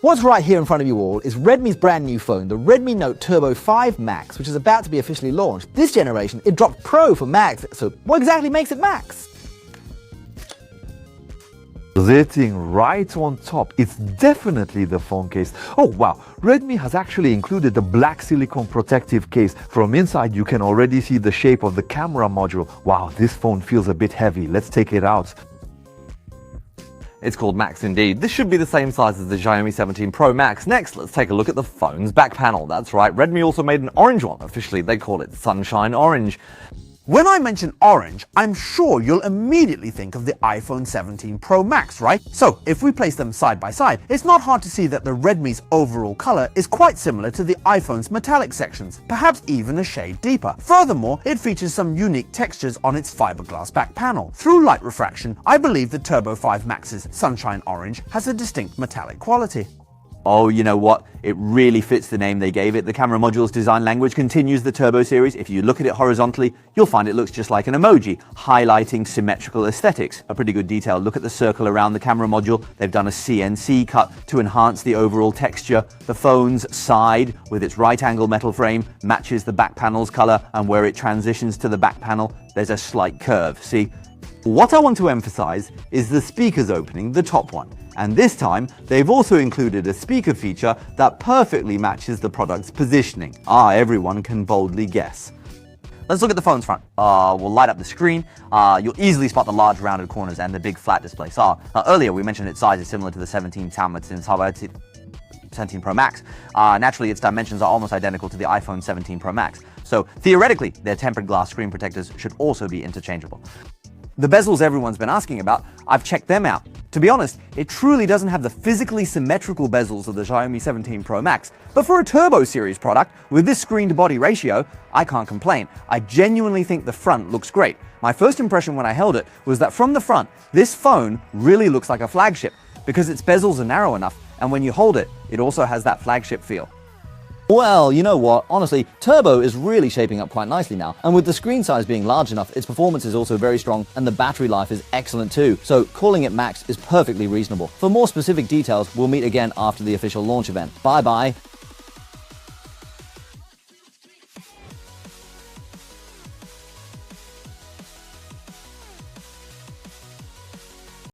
What's right here in front of you all is Redmi's brand new phone, the Redmi Note Turbo 5 Max, which is about to be officially launched. This generation, it dropped Pro for Max, so what exactly makes it Max? Sitting right on top, it's definitely the phone case. Oh wow, Redmi has actually included the black silicone protective case. From inside you can already see the shape of the camera module. Wow, this phone feels a bit heavy. Let's take it out. It's called Max indeed. This should be the same size as the Xiaomi 17 Pro Max. Next, let's take a look at the phone's back panel. That's right, Redmi also made an orange one. Officially, they call it Sunshine Orange. When I mention orange, I'm sure you'll immediately think of the iPhone 17 Pro Max, right? So if we place them side by side, it's not hard to see that the Redmi's overall color is quite similar to the iPhone's metallic sections, perhaps even a shade deeper. Furthermore, it features some unique textures on its fiberglass back panel. Through light refraction, I believe the Turbo 5 Max's Sunshine Orange has a distinct metallic quality. Oh, you know what? It really fits the name they gave it. The camera module's design language continues the Turbo series. If you look at it horizontally, you'll find it looks just like an emoji, highlighting symmetrical aesthetics. A pretty good detail. Look at the circle around the camera module. They've done a CNC cut to enhance the overall texture. The phone's side, with its right angle metal frame, matches the back panel's color, and where it transitions to the back panel, there's a slight curve. See? What I want to emphasize is the speakers opening, the top one. And this time, they've also included a speaker feature that perfectly matches the product's positioning. Everyone can boldly guess. Let's look at the phone's front. We'll light up the screen. You'll easily spot the large rounded corners and the big flat display. Earlier we mentioned its size is similar to the 17 Pro Max. Naturally, its dimensions are almost identical to the iPhone 17 Pro Max. So theoretically, their tempered glass screen protectors should also be interchangeable. The bezels everyone's been asking about, I've checked them out. To be honest, it truly doesn't have the physically symmetrical bezels of the Xiaomi 17 Pro Max, but for a Turbo series product, with this screen-to-body ratio, I can't complain. I genuinely think the front looks great. My first impression when I held it was that from the front, this phone really looks like a flagship, because its bezels are narrow enough, and when you hold it, it also has that flagship feel. Well, you know what? Honestly, Turbo is really shaping up quite nicely now. And with the screen size being large enough, its performance is also very strong and the battery life is excellent too. So calling it Max is perfectly reasonable. For more specific details, we'll meet again after the official launch event. Bye bye.